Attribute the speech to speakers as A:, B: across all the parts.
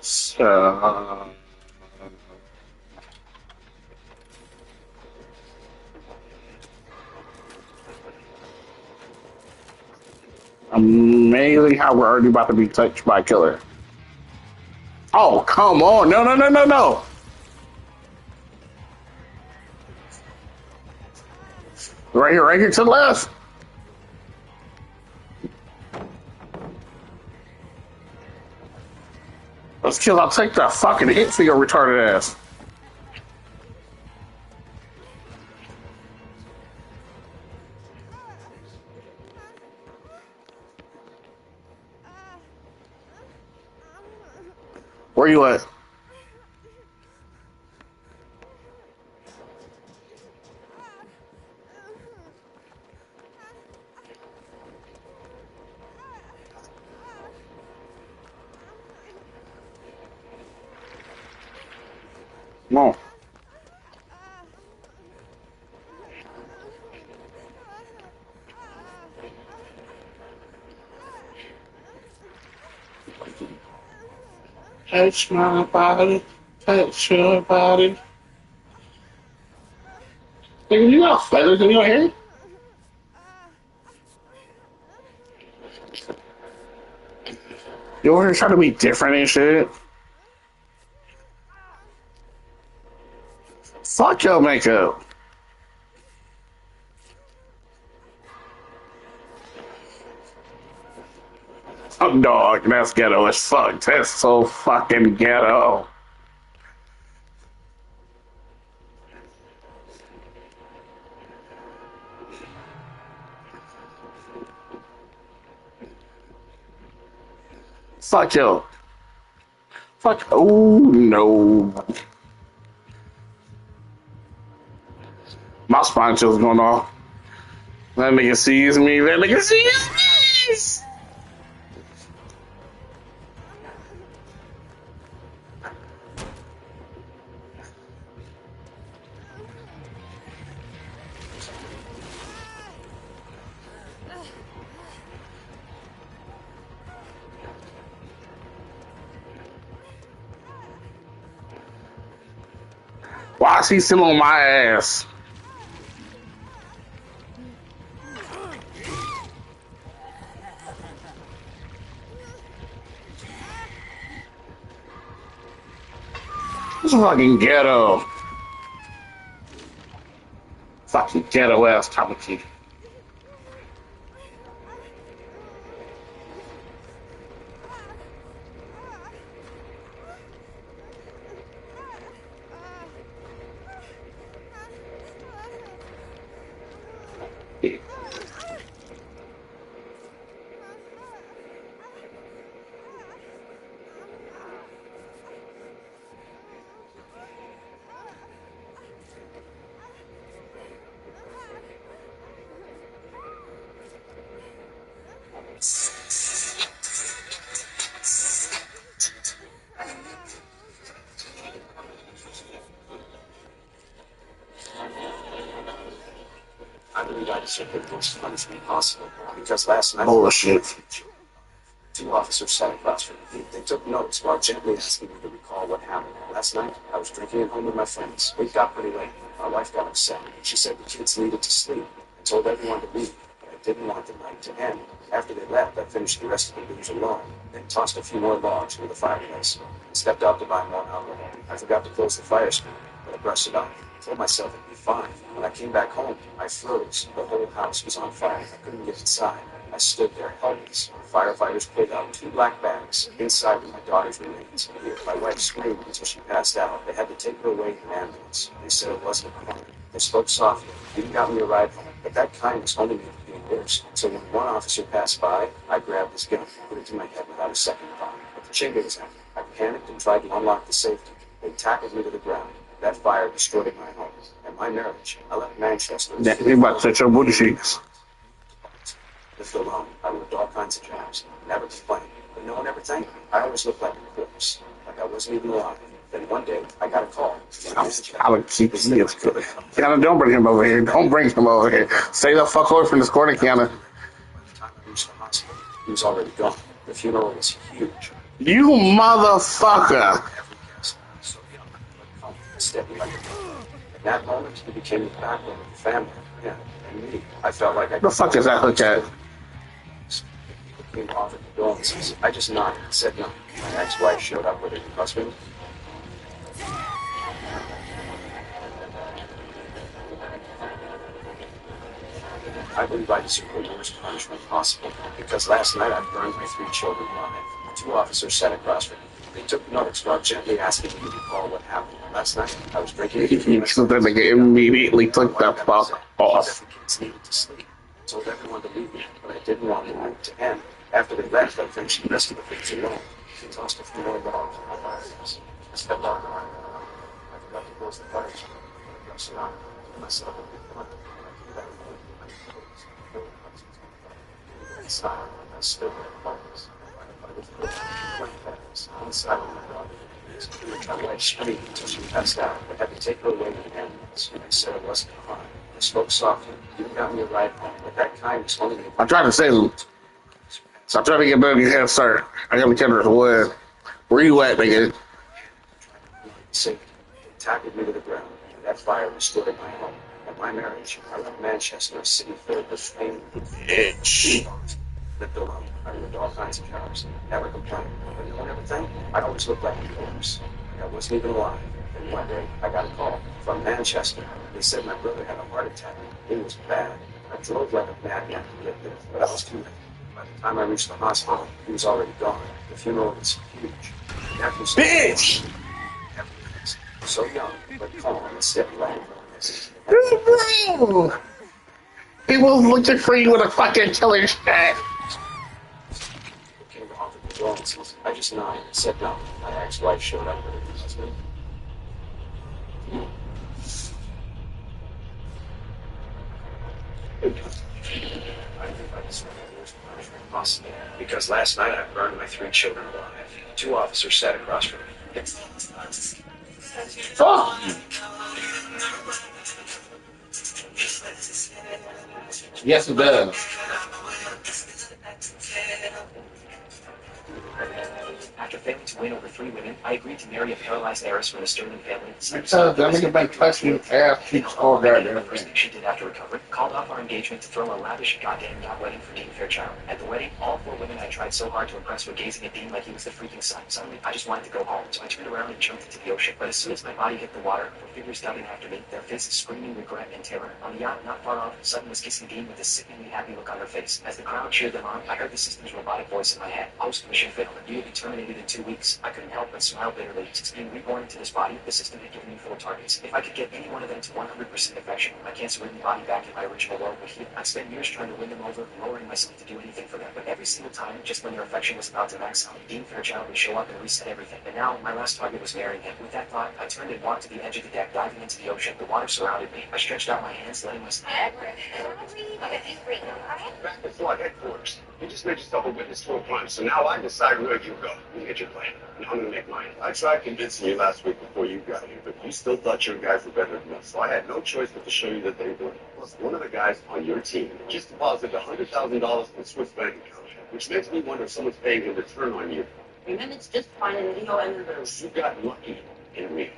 A: So, amazing how we're already about to be touched by a killer. Oh, come on. No, no, no, no, no. Right here to the left. Let's kill. I'll take that fucking hit for your retarded ass. Where you at? Come on. Touch my body. Touch your body. Nigga, you got feathers in your hair? You over here trying to be different and shit? Fuck your makeup. Oh, dog, that's ghetto as fuck. That's so fucking ghetto. Fuck you. Fuck. Oh, no. My spine chill's going off. That nigga sees me. That nigga sees me. Why is he still on my ass? This is fucking ghetto. Fucking ghetto ass Tamaki.
B: I really got to take the most punishment possible because last night
A: Bullshit.
B: two officers sat across from me. They took notes while gently asking me to recall what happened. Last night, I was drinking at home with my friends. We got pretty late. My wife got upset. She said the kids needed to sleep and told everyone to leave. But I didn't want the night to end. After they left, I finished the rest of the booze alone, then tossed a few more logs into the fireplace and stepped out to buy more alcohol. I forgot to close the fire screen, but I brushed it off. I told myself it'd be fine. When I came back home, I froze. The whole house was on fire. I couldn't get inside. I stood there helpless. Firefighters pulled out two black bags. Inside were my daughter's remains. My wife screamed until she passed out. They had to take her away in an ambulance. They said it wasn't a crime. They spoke softly. Even got me a ride home. But that kindness only made it feel worse. So when one officer passed by, I grabbed his gun and put it to my head without a second thought. But the chamber was empty. I panicked and tried to unlock the safety. They tackled me to the ground. That fire destroyed my home and my marriage. I left Manchester.
A: That nigga about to touch your booty cheeks.
B: Lived alone. I worked all kinds of jobs. Never complained. But no one ever thanked me. I always looked like a corpse. Like I wasn't even alive. Then one day, I got a call.
A: I would keep this nigga good. Kiana, don't bring him over here. Don't bring him over here. Stay the fuck away from this corner, Kiana.
B: By the time I reached the hospital, he was already gone. The funeral was huge.
A: You motherfucker.
B: Every guest, so young, but calm, steady like a dog. In that moment, he became the backbone of the family. Yeah, and me. I felt like I
A: The fuck is that look at?
B: People came offered condolences. I just nodded and said no. My ex-wife showed up with her new husband. I believe I deserve the worst punishment possible because last night I burned my 3 children alive. 2 officers sat across from me. They took notes while gently asking me to recall what happened. Last night I was drinking.
A: So then they immediately took the fuck off.
B: The kids needed to sleep. I told everyone to leave me, but I didn't want the night to end. After they left, I finished the rest of the things alone. She tossed a few more logs on my fireplace. I stepped out the window. I forgot to close the fire escape. I got surrounded myself with big fun. Inside, I stood there focused. I was like that. Inside of my body. My wife screamed until she passed out. I had to take her away to the ambulance. I said I wasn't crying. I spoke softly. You got me a ride home, but that kindness only made
A: I'm trying to say, stop trying to get better your head start. I got the cameras away. Where you at, nigga?
B: safety. They tackled me to the ground, and that fire restored my home. At my marriage, I left Manchester, a city filled with fame.
A: Bitch.
B: Lived alone. I lived all kinds of jobs. Never complained. But you know everything? I always looked like a corpse. Like I wasn't even alive. And one day, I got a call from Manchester. They said my brother had a heart attack. It was bad. I drove like a madman to get there, but I was too late. By the time I reached the hospital, he was already gone. The funeral was huge.
A: Bitch!
B: So young, but calm and steady like
A: Bro! He was looking for you with a fucking killer shot.
B: came to offer condolences. I just nodded and said no. My ex-wife showed up with her husband. I think I deserve the worst punishment possible. Because last night I burned my 3 children alive. 2 officers sat across from me.
A: Fuck! Yes, it does.
C: After failing to win over 3 women, I agreed to marry a paralyzed heiress from the Sterling family.
A: That nigga been touching ass cheeks all goddamn
C: The first thing she did after recovery, called off our engagement to throw a lavish goddamn yacht wedding for Dean Fairchild. At the wedding, all 4 women I tried so hard to impress were gazing at Dean like he was the freaking sun. Suddenly, I just wanted to go home, so I turned around and jumped into the ocean. But as soon as my body hit the water, 4 figures diving after me, their faces screaming regret and terror. On the yacht, not far off, Sutton was kissing Dean with a sickeningly happy look on her face. As the crowd cheered them on, I heard the system's robotic voice in my head. Host mission failed. You will be terminated in 2 weeks. I couldn't help but smile bitterly. Since being reborn into this body, the system had given me 4 targets. If I could get any one of them to 100% affection, my cancer-ridden body back in my original world would heal. I spent years trying to win them over, lowering myself to do anything for them. But every single time, just when their affection was about to max out, Dean Fairchild would show up and reset everything. And now, my last target was marrying him. With that thought, I turned and walked to the edge of the deck, diving into the ocean. The water surrounded me. I stretched out my hands, letting myself...
D: Back before headquarters. You just made yourself a witness to a crime, so now I decide where you go. You get your plan. Now I'm gonna make mine. I tried convincing you last week before you got here, but you still thought your guys were better than us, so I had no choice but to show you that they were. Plus, one of the guys on your team just deposited $100,000 in Swiss bank account, which makes me wonder if someone's paying him to turn on you.
E: Remember, it's just finding Leo and the
D: You got lucky in Rio.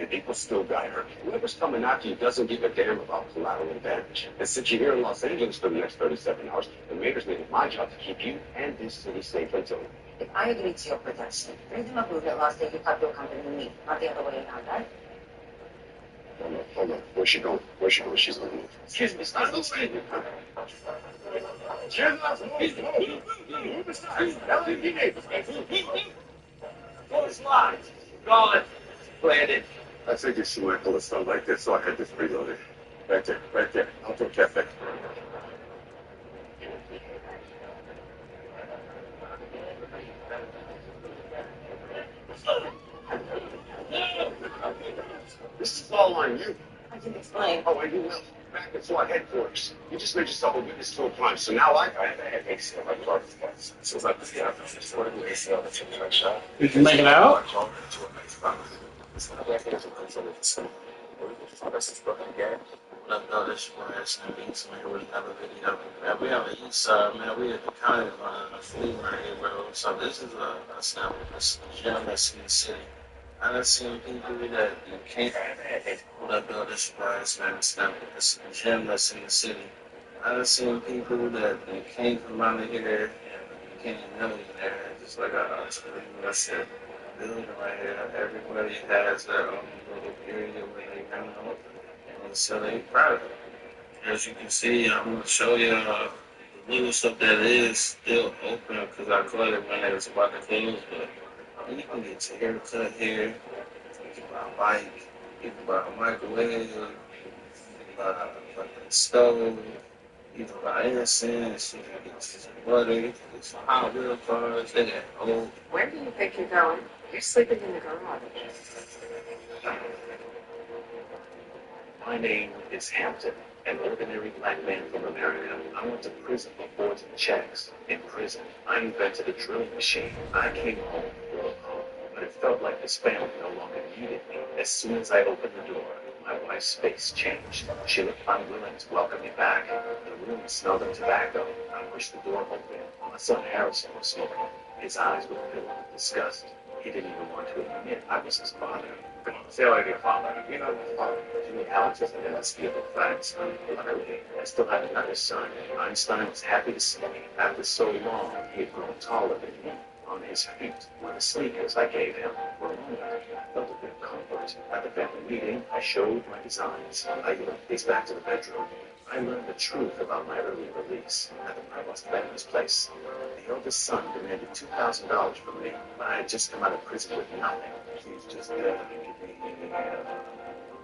D: And people still got hurt. Whoever's coming after you doesn't give a damn about collateral advantage. And since you're here in Los Angeles for the next 37 hours, the mayor's made it my job to keep you and this city safe until...
E: If I agree to your protection, presumably at last day you cut your company with me, not the other way around, right?
D: Hold on. Where's she going? Where's she going? She's going to move.
C: Excuse me, stop.
D: Close lines. Call it. Planted. I figured she might pull a stunt like this, so I had this reloaded. Right there, right there. Auto Cafe. This is all on you.
E: I can explain.
D: Oh, and you will. Back at SWAT headquarters. You just made yourself a witness to a crime, so now I...
A: Did you make it out?
F: Left out this grass and being some here with another video. Man, we on the east side, man. We at the county line, a flea market, bro. So this is a snap. This gym that's in the city. I done seen people that you can't left out this grass, man. Snap. This gym that's in the city. I done seen people that you can't come out of here and you can't even know you're there. Just like I said, building right here. Everybody has their own little area where they hang out. And so they private. As you can see, I'm going to show you the little stuff that is still open because I caught it when it was about to close. But you can get your hair cut here. You can buy a bike. You can buy a microwave. You can buy a fucking stove. You can buy incense. You can get some butter. You can get some Hot Wheel cars. They got old.
G: Where do you think you're going? You're sleeping in the garage.
C: My name is Hampton, an ordinary black man from America. I went to prison for forging checks. In prison, I invented a drilling machine. I came home full of hope, but it felt like this family no longer needed me. As soon as I opened the door, my wife's face changed. She looked unwilling to welcome me back. The room smelled of tobacco. I pushed the door open. My son Harrison was smoking. His eyes were filled with disgust. He didn't even want to admit I was his father. Say like your father. You know my father. Jimmy Alex is an inescapable fact. Literally, I still had another son. Einstein was happy to see me. After so long, he had grown taller than me. On his feet were the sneakers I gave him. For a moment, I felt a bit of comfort. At the family meeting, I showed my designs. I linked these back to the bedroom. I learned the truth about my early release at the Provost family's place. The eldest son demanded $2,000 from me, but I had just come out of prison with nothing. Please just give me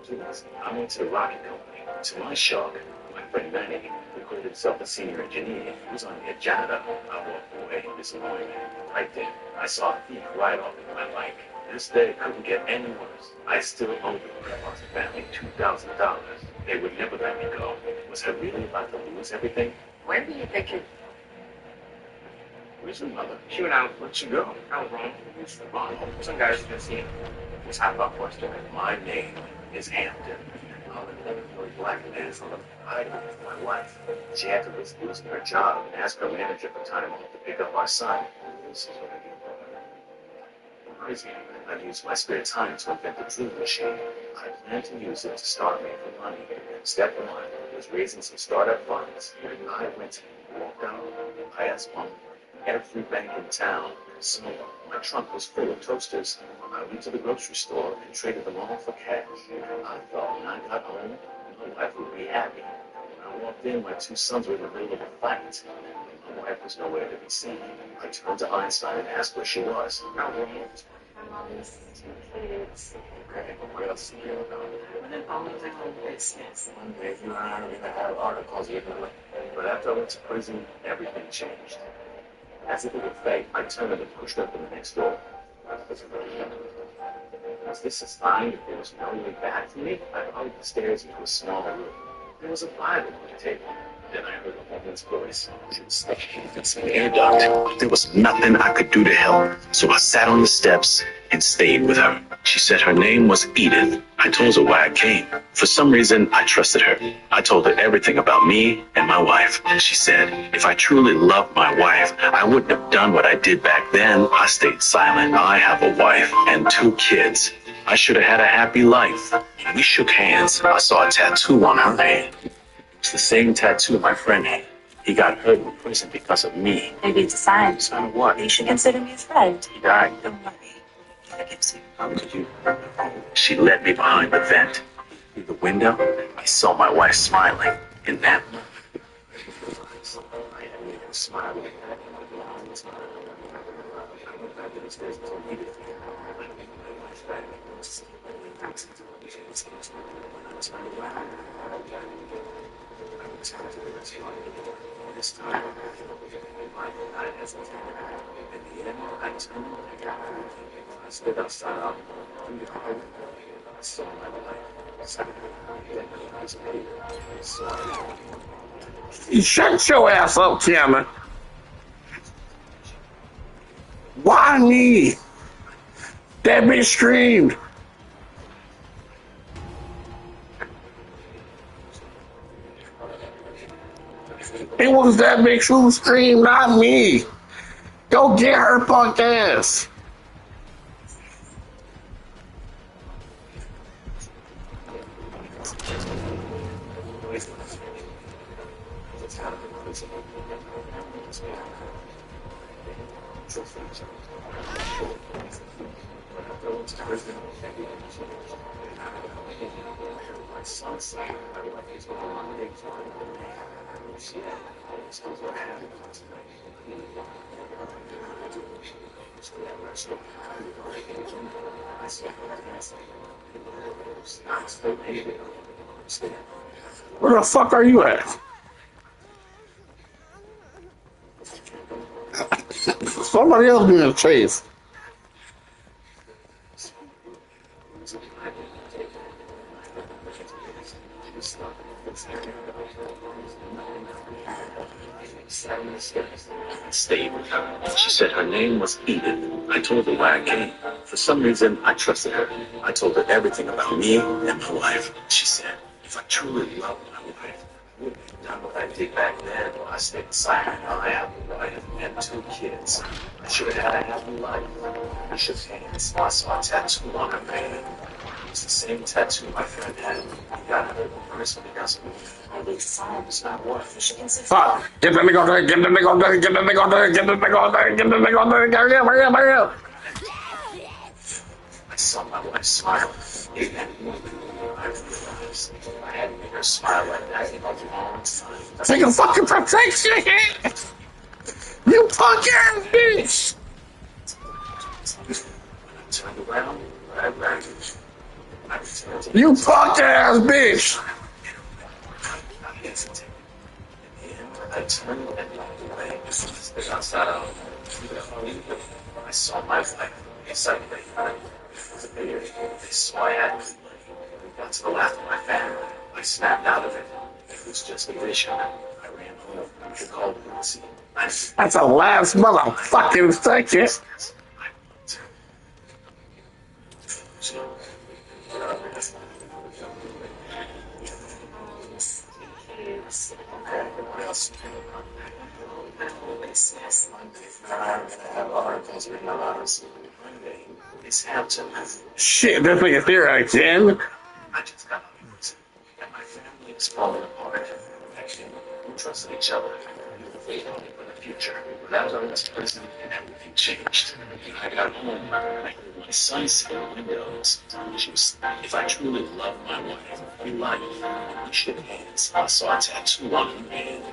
C: please. I went to the rocket company. To my shock, my friend Manny, who called himself a senior engineer, was only a janitor. I walked away this morning. Right then, I saw a thief ride off in my bike. This day couldn't get any worse. I still owe the Provost family $2,000. They would never let me go. Was I really about to lose everything?
G: Where do you think you're...
C: Where's your mother?
G: She went out.
C: Where'd she go?
G: I was wrong.
C: Where's the mom?
G: Some guys are just, just hop up question.
C: My name is Hampton. I'm an ordinary black man from the hiding with my wife. She had to risk losing her job and ask her manager for time off to pick up our son. This is what I get. Crazy. I've used my spare time to invent the drilling machine. I plan to use it to start making money. Step one was raising some startup funds. I went and walked out. I asked Mom, every bank in town. So my trunk was full of toasters. I went to the grocery store and traded them all for cash. I thought when I got home, my wife would be happy. When I walked in, my two sons were in the middle of a fight. My wife was nowhere to be seen. I turned to Einstein and asked where she was.
G: My mom's 2 kids.
C: Okay, what else is real about?
G: When it owns their own business.
C: One day you and I are going to have articles written on it. But after I went to prison, everything changed. As if it were fate, I turned and pushed open the next door. Was this a sign that there was no way back for me? I followed the stairs into a small room. There was a Bible on the table. Then I heard a woman's voice. She was stuck against an air duct. There was nothing I could do to help, so I sat on the steps and stayed with her. She said her name was Edith. I told her why I came. For some reason, I trusted her. I told her everything about me and my wife. She said, if I truly loved my wife, I wouldn't have done what I did back then. I stayed silent. I have a wife and 2 kids. I should have had a happy life. We shook hands. I saw a tattoo on her hand. It's the same tattoo my friend had. He got hurt in prison because of me.
H: Maybe it's a sign.
C: Sign of what?
H: You should consider me a friend.
C: He died.
H: Don't worry. I get you.
C: How could you? She led me behind the vent. Through the window, I saw my wife smiling. In that moment, I hadn't even smiled like that. I went back to the stairs and told Edith. I made my wife back. This time, I hesitated. In the end, I turned and I got food. I stood outside out through the corridor. I saw my life. Suddenly, then I was paid. So
A: You shut your ass up, Cameron. Why me? That bitch screamed. It was that bitch who screamed, not me. Go get her punk ass. Where the fuck are you at? Somebody else being chased.
B: Stayed with her. She said her name was Edith. I told her why I came. For some reason, I trusted her. I told her everything about me and my wife. She said, if I truly loved my wife, I wouldn't have done what I did back then. I stayed silent. I have a wife and 2 kids. I should have had a happy life. I shook hands. I saw a tattoo on her hand. It was the same tattoo my friend had. He got hurt in prison because of me. It's not worth it.
A: Fuck. Get the nigga on there, get the nigga on there, get the nigga on there, get the nigga on there, get the nigga on there, hurry up, hurry up, hurry up.
B: I saw my wife smile. In that moment, I realized I hadn't made her smile like that in a long time.
A: Take a fucking protection hit. You punk ass bitch.
B: When I turned around, I ran. I returned to
A: You punk ass bitch.
B: I hesitated. In the end, I turned and walked away. Stood outside I saw my wife. Suddenly, they saw I had money. We got to the last of my family. I snapped out of it. It was just a vision. I ran home. I called Lucy.
A: That's a last motherfucking second.
B: Okay, what else? Business. I'm gonna have articles written about us. Monday is Hampton.
A: Shit, this nigga's here again.
B: I just got out of prison, and my family is falling apart. Actually, we trusted each other. We were waiting for the future. But as I went to prison, everything changed. When I got home, I heard my son say in the windows, if I truly love my wife, we like we shook hands. I saw a tattoo on her hand.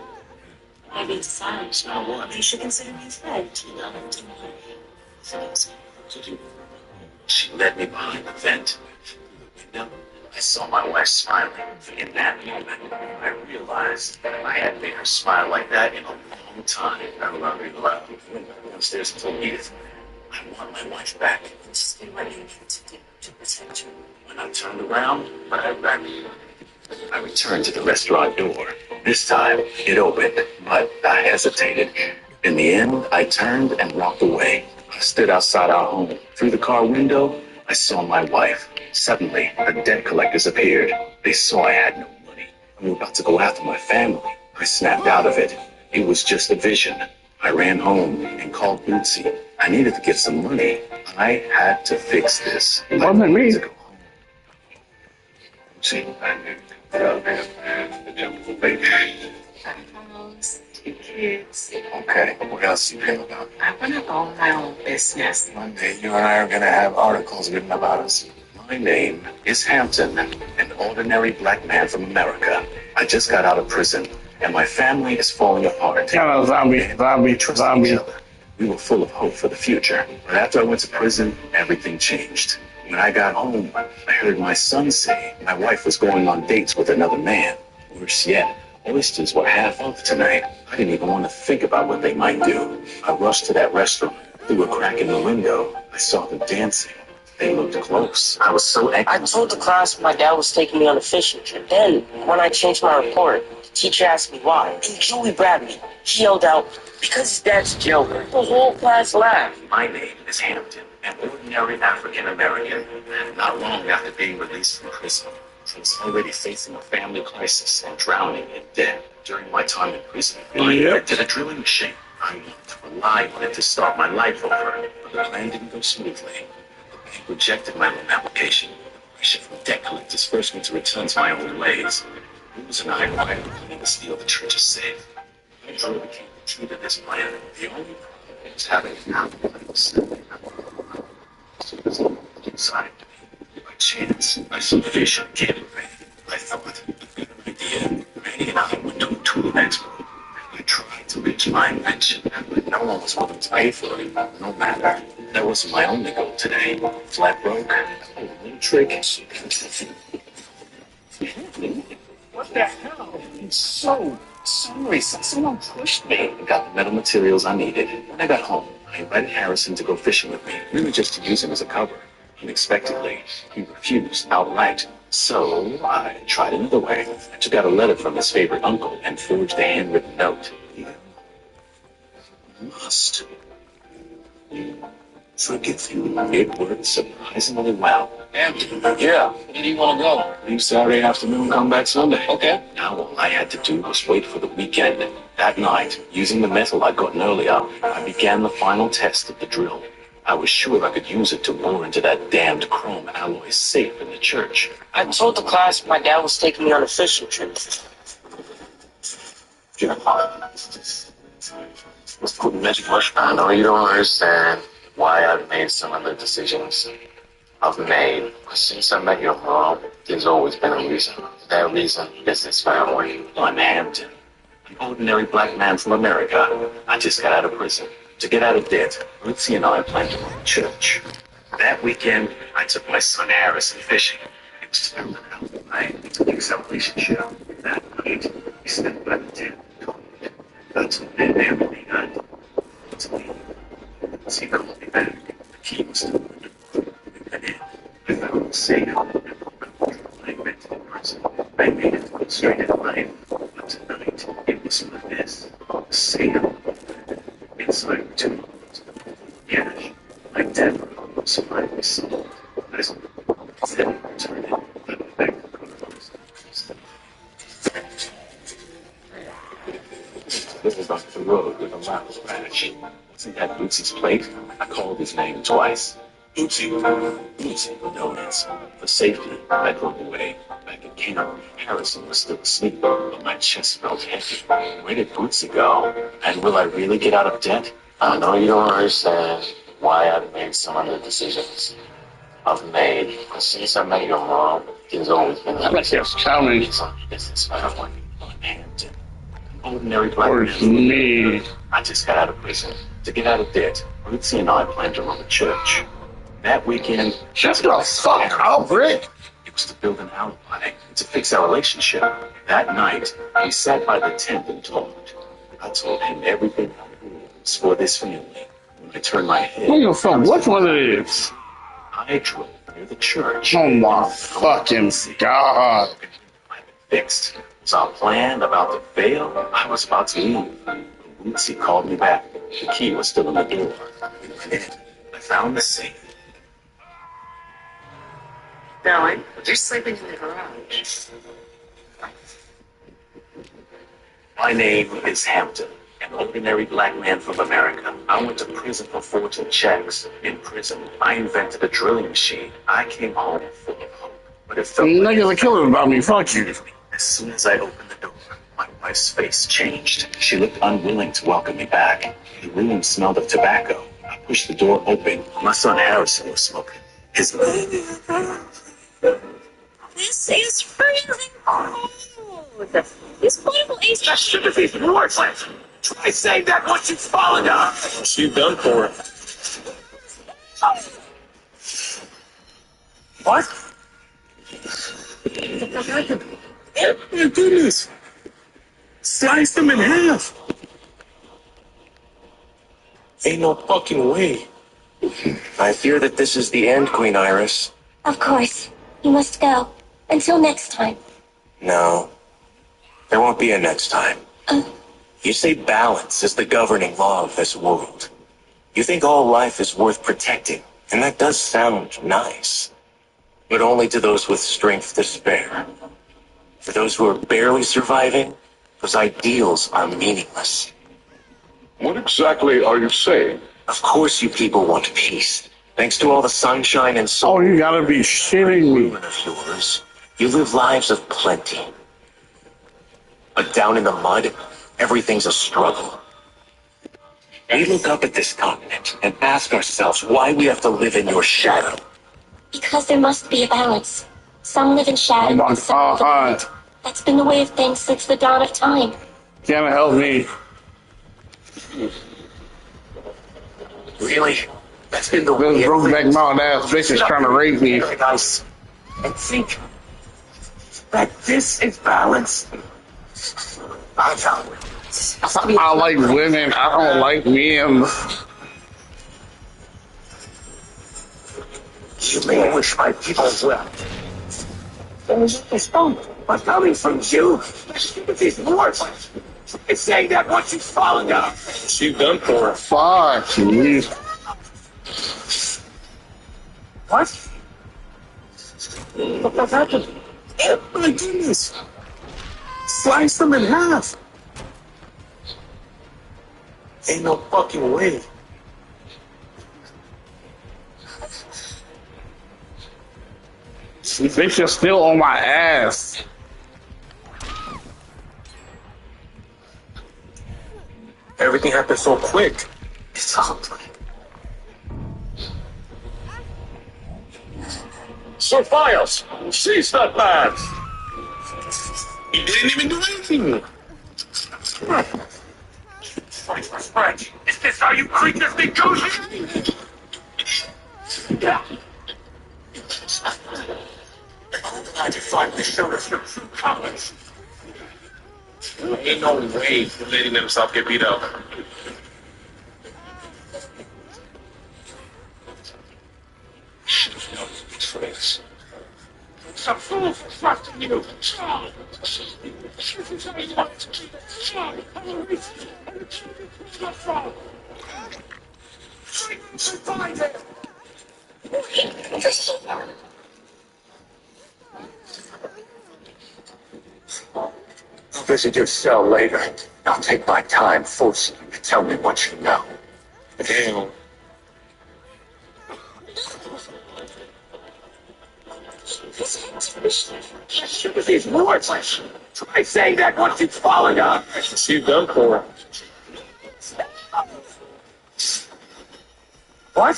H: Maybe it's a sign.
B: It's not what.
H: You should consider me a friend.
B: You know, she led me behind the vent. You know, I saw my wife smiling. In that moment, I realized that I hadn't made her smile like that in a long time. I love you. Went downstairs and told Edith, I want my wife back.
H: Just do what you need to do to protect her.
B: When I turned around, I returned to the restaurant door. This time, it opened, but I hesitated. In the end, I turned and walked away. I stood outside our home. Through the car window, I saw my wife. Suddenly, the debt collectors appeared. They saw I had no money. We were about to go after my family. I snapped out of it. It was just a vision. I ran home and called Bootsy. I needed to get some money. I had to fix this.
A: It wasn't me.
B: See, I knew.
G: House, 2 kids.
B: Okay, what else you feel about?
G: I want to own my own business.
B: One day you and I are going to have articles written about us. My name is Hampton, an ordinary black man from America. I just got out of prison, and my family is falling apart.
A: Kind of zombie.
B: We were full of hope for the future. But after I went to prison, everything changed. When I got home, I heard my son say my wife was going on dates with another man. Worse yet, oysters were half off tonight. I didn't even want to think about what they might do. I rushed to that restaurant. Through a crack in the window, I saw them dancing. They looked close. I was so angry.
I: I told the class my dad was taking me on a fishing trip. Then, when I changed my report, the teacher asked me why. And Joey Bradley, he yelled out, because his dad's a jailbird. The whole class laughed.
B: My name is Hampton, an ordinary African American. Not long after being released from prison, I was already facing a family crisis and drowning in debt. During my time in prison, I invented a drilling machine. I wanted to rely on it to start my life over, but the plan didn't go smoothly. The bank rejected my loan application. Pressure from debt collectors forced me to return to my old ways. Bruce and I were planning to steal the church's safe. I truly became the key to this plan. The only problem was having an outline inside. By chance, I saw fish on Cannon Bay. I thought, I've got an idea. Randy and I went to a tool expo. I tried to pitch my invention, but no one was willing to pay for it. No matter. That wasn't my only goal today. Flat broke. A little trick. What the hell? I'm so sorry. Someone pushed me. I got the metal materials I needed. When I got home, I invited Harrison to go fishing with me, really just to use him as a cover. Unexpectedly, he refused outright. So I tried another way. I took out a letter from his favorite uncle and forged a handwritten note. You must forgive me. It worked surprisingly well. Yeah, where do you want to go? Leave Saturday afternoon, come back Sunday. Okay. Now all I had to do was wait for the weekend. That night, using the metal I'd gotten earlier, I began the final test of the drill. I was sure I could use it to bore into that damned chrome alloy safe in the church.
I: I told the class my dad was taking me on a fishing trip.
B: Let's put magic mushroom. I know you don't understand why I've made some of the decisions I've made. But since I met your mom, there's always been a reason. That reason is this family. I'm Hampton, an ordinary black man from America. I just got out of prison. To get out of debt, Ritzy and I planned to run a church. That weekend, I took my son Harrison fishing. It was to build an alibi to fix our relationship. That night, we stepped by the tent. That's when everything I did to me. He called me back. The key was still in the door. We went in. I found the safe. I invented in prison. I made it go straight in line. But tonight, it was like this. The safe. Inside were 2 million cash. My dad was finally sold. I said I returned it. I went back to the Chronicles. Lived off the road with a lot of trash. Wasn't that Bootsy's plate? I called his name twice. Bootsy, no answer. For safety, I drove away. Back in camp, Harrison was still asleep, but my chest felt heavy. Where did Bootsy go? And will I really get out of debt? I know you don't understand why I've made some of the decisions I've made. But since I met your mom, there's always been a reason. Business family. I'm Hampton. An ordinary black man. I just got out of prison. To get out of debt, Bootsy and I planned to run a church. That weekend,
A: Shut the fuck up, Rick.
B: it was to build an alibi, to fix our relationship. That night, we sat by the tent and talked. I told him everything I knew was for this family. When I turned my head,
A: Who your phone? Which one it is?
B: I drove near the church.
A: Oh my fucking god.
B: Fixed. Was our plan about to fail? I was about to leave. Bootsy called me back. The key was still in the door. We went in. I found the safe.
G: No, you're sleeping in the garage.
B: My name is Hampton, an ordinary black man from America. I went to prison for forging checks. In prison, I invented a drilling machine. I came home full of hope, but it felt like
A: Niggas are killing about me. Fuck you.
B: as soon as I opened the door, my wife's face changed. She looked unwilling to welcome me back. The room smelled of tobacco. I pushed the door open. My son Harrison was smoking. His
H: This is freezing cold. This portable AC.
B: That shouldn't be floor plan. Try saying that once you've fallen down. She's done for it. What? Oh my goodness! Sliced them in half! Ain't no fucking way. I fear that this is the end, Queen Iris.
J: Of course. You must go. Until next time.
B: No. There won't be a next time. You say balance is the governing law of this world. You think all life is worth protecting, and that does sound nice.
K: but only to those with strength to spare. For those who are barely surviving, those ideals are meaningless.
L: What exactly are you saying?
K: Of course you people want peace. Thanks to all the sunshine and soul.
A: Oh, you gotta be shitting me.
K: Of yours, you live lives of plenty. But down in the mud, everything's a struggle. We look up at this continent and ask ourselves why we have to live in your shadow.
J: Because there must be a balance. Some live in shadow and some live in light. That's been the way of things since the dawn of time.
A: Can't help me.
K: Really? That's been the way.
A: This Brokeback Mountain ass bitch is trying to rape me.
K: Paradise and think that this is balance.
A: I like women. I don't like men.
K: You may wish my people well. But coming from you, with these words, it's saying that once you've fallen down,
L: She's done for.
A: Fuck me.
K: what? What happened? Oh my goodness! Slice them in half. Ain't no fucking way.
A: This bitch is still on my ass.
K: Everything happened so quick. It's all planned.
L: Sir Files, seize that man! He didn't even do anything!
K: Frank, is this how you creatures negotiate? Yeah. I finally showed us your true colors.
L: Ain't no way you're letting themselves get beat up.
K: Some fools are trusting you. This is how you want to keep it strong. Survive it. I'll visit your cell later. I'll take my time forcing you to tell me what you know.
L: Damn.
K: Shoot with these words. Try saying that once you've fallen down.
L: She's done for.
K: What?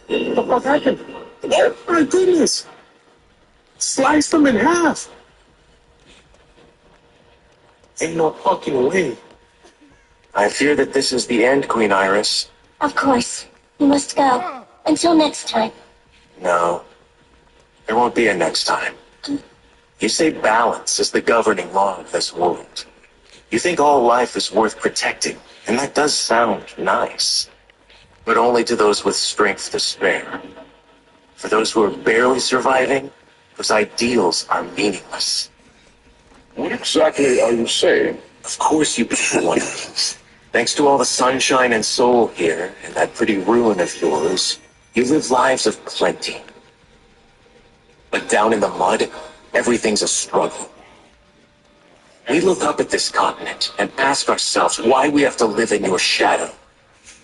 K: What happened? Oh my goodness! Slice them in half. Ain't no fucking way. I fear that this is the end, Queen Iris.
J: Of course. You must go. Until next time.
K: No. There won't be a next time. You say balance is the governing law of this world. You think all life is worth protecting, and that does sound nice. But only to those with strength to spare. For those who are barely surviving, those ideals are meaningless.
L: What exactly are you saying?
K: Of course you people want peace. Thanks to all the sunshine and soul here, and that pretty ruin of yours, you live lives of plenty. But down in the mud, everything's a struggle. We look up at this continent and ask ourselves why we have to live in your shadow.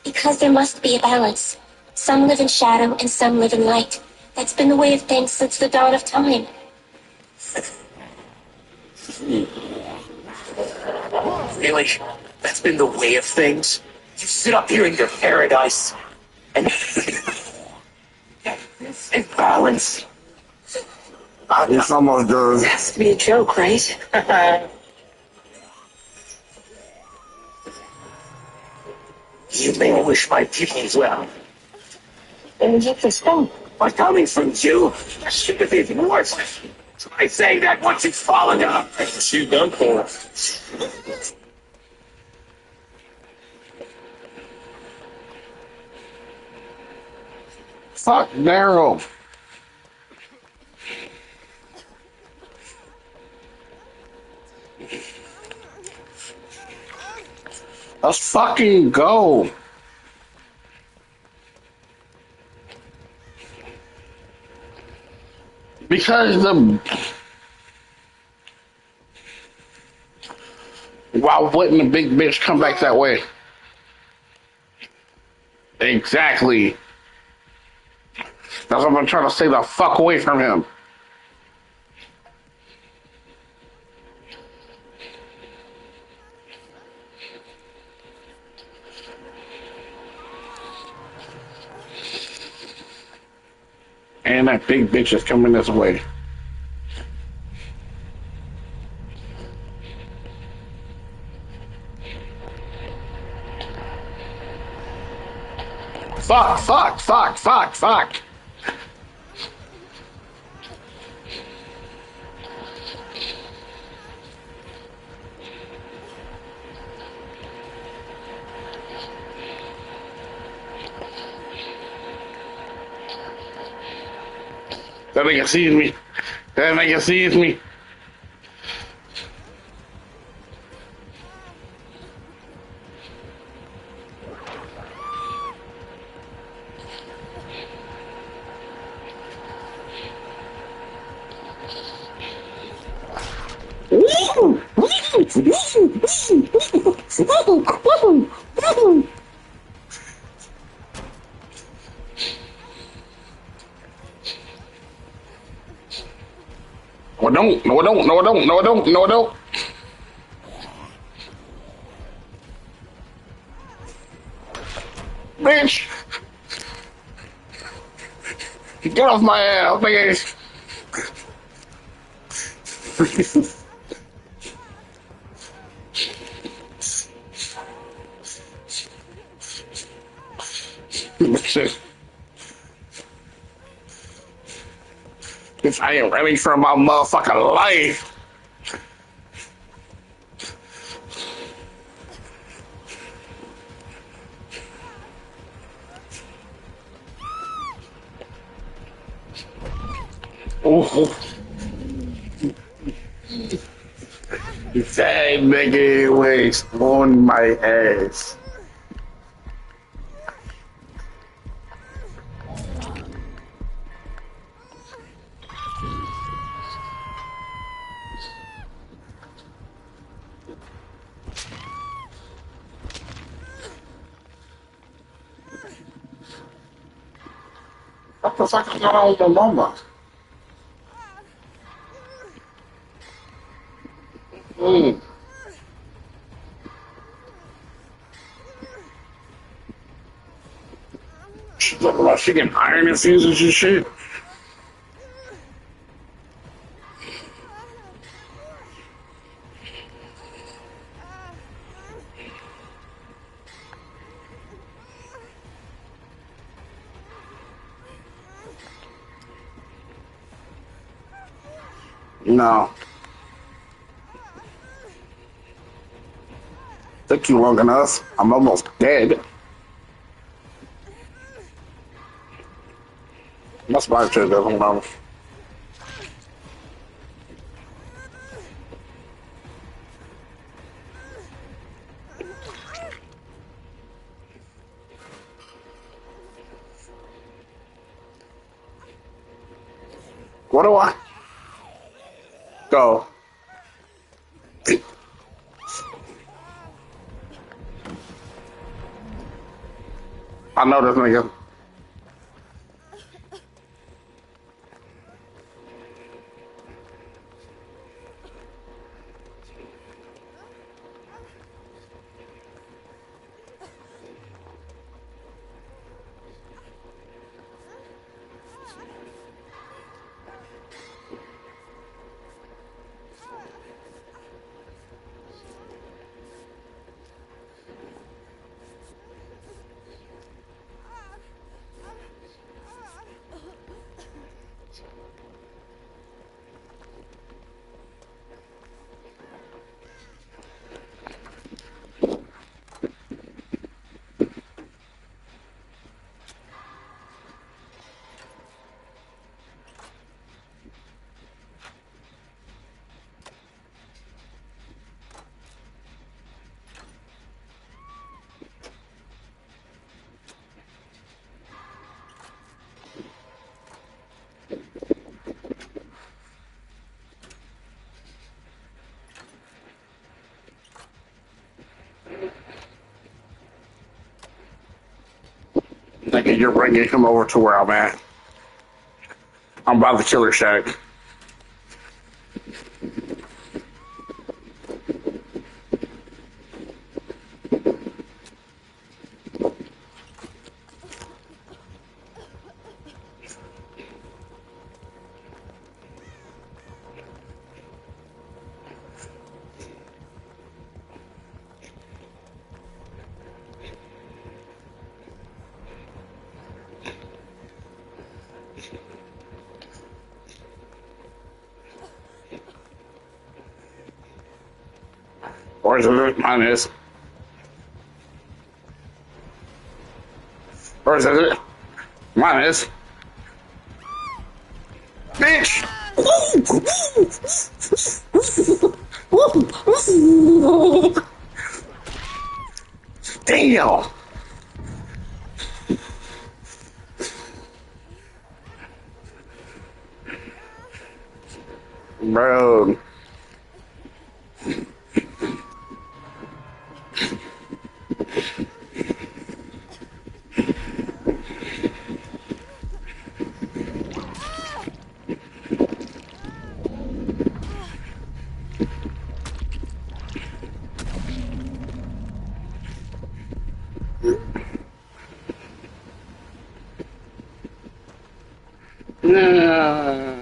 J: Because there must be a balance. Some live in shadow and some live in light. That's been the way of things since the dawn of time.
K: Really? That's been the way of things? You sit up here in your paradise and this is balance.
A: It's almost done.
G: It has to be a joke, right?
K: You may wish my people well. And yet this stone. But coming from you, should have been worse. Try saying that once you've fallen down.
L: She's done for.
A: Fuck Daryl. Let's fucking go. Because the why wouldn't the big bitch come back that way? Exactly. That's what I'm trying to stay the fuck away from him. And that big bitch is coming this way. Fuck, fuck, fuck, fuck, fuck. That nigga sees me. That nigga sees me. No, I don't. No, I don't. No, I don't. No, I don't. No, I don't. Bitch! Get off my ass, nigga! Bitch, I ain't ready for my motherfucking life. Oh. That nigga was on my ass. What the fuck is going on with my mama? She's talking about she getting iron infusions and shit. No. Took you long enough. I'm almost dead. That's my shit, though. Hold on. What do I? Go. I know this nigga. And you're bringing him over to where I'm at. I'm by the killer shack. Or is it mine is? Or is it? Mine is. Bitch! Damn! Bro. No.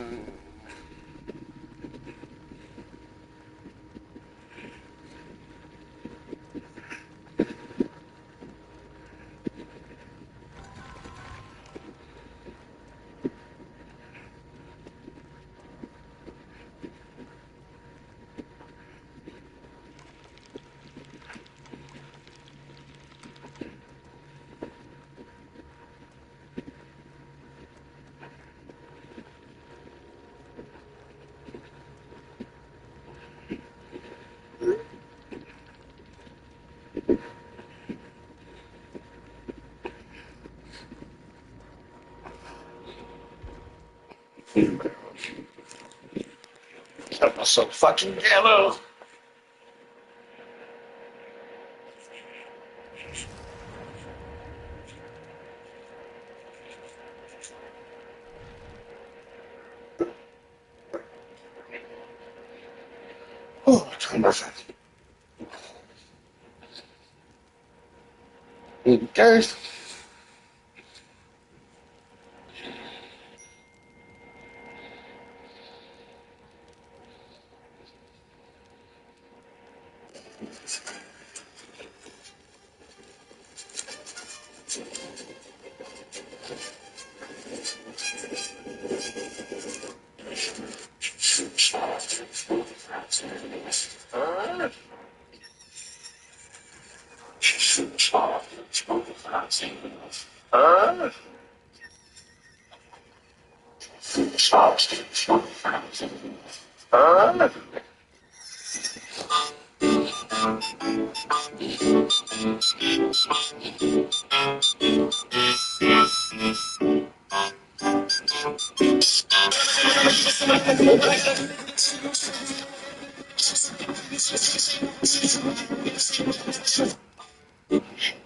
A: That was so fucking yellow. Oh, perfect. Okay.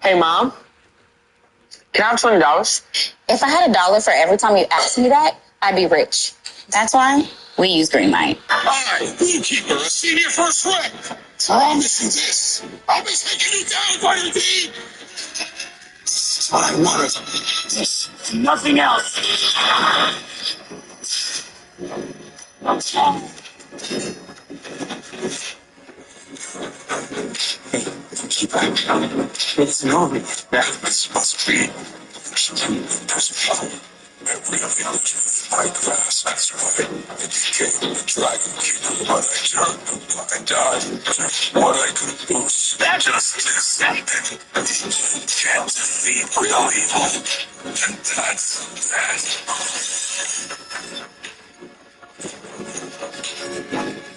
M: Hey, Mom, can I have $20?
N: If I had $1 for every time you asked me that, I'd be rich. That's why we use Greenlight.
L: Hi, Beekeeper, a senior first rank. Promising this. I'll be taking you down, Fighter D. This is what I wanted. This, nothing else. Keep on coming. It's over. This must be. There's people. Every village, my class, that's right. And he came the Dragon King, but I turned the blind eye to what I could lose. Justice and he can't defeat real evil. And that's that.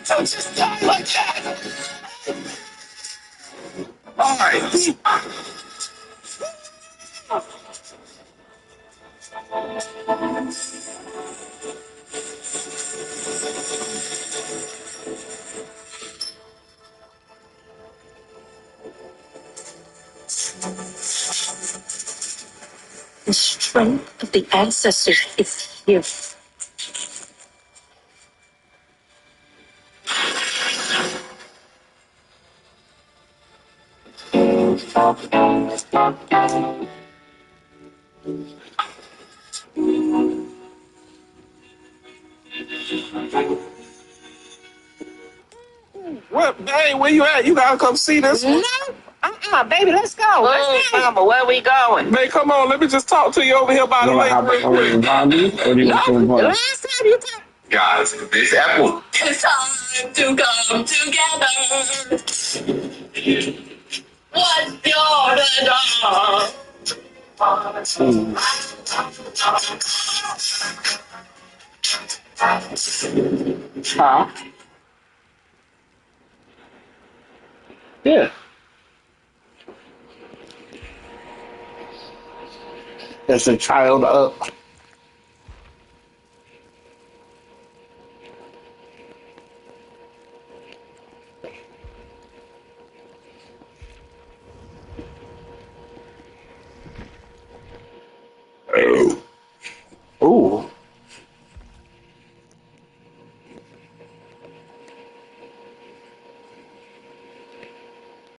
L: Don't just die like that! Alright.
J: The strength of the ancestors is here.
A: What, hey, where you at? You gotta come see this one.
M: Baby, let's go. Let's go.
I: Mama, where we going?
A: Man, come on, let me just talk to you over here by the lake real quick.
M: Last time you talked.
L: Guys, this apple.
H: It's time to come together. What's your desire?
A: Huh? Yeah. There's a child up. Ooh.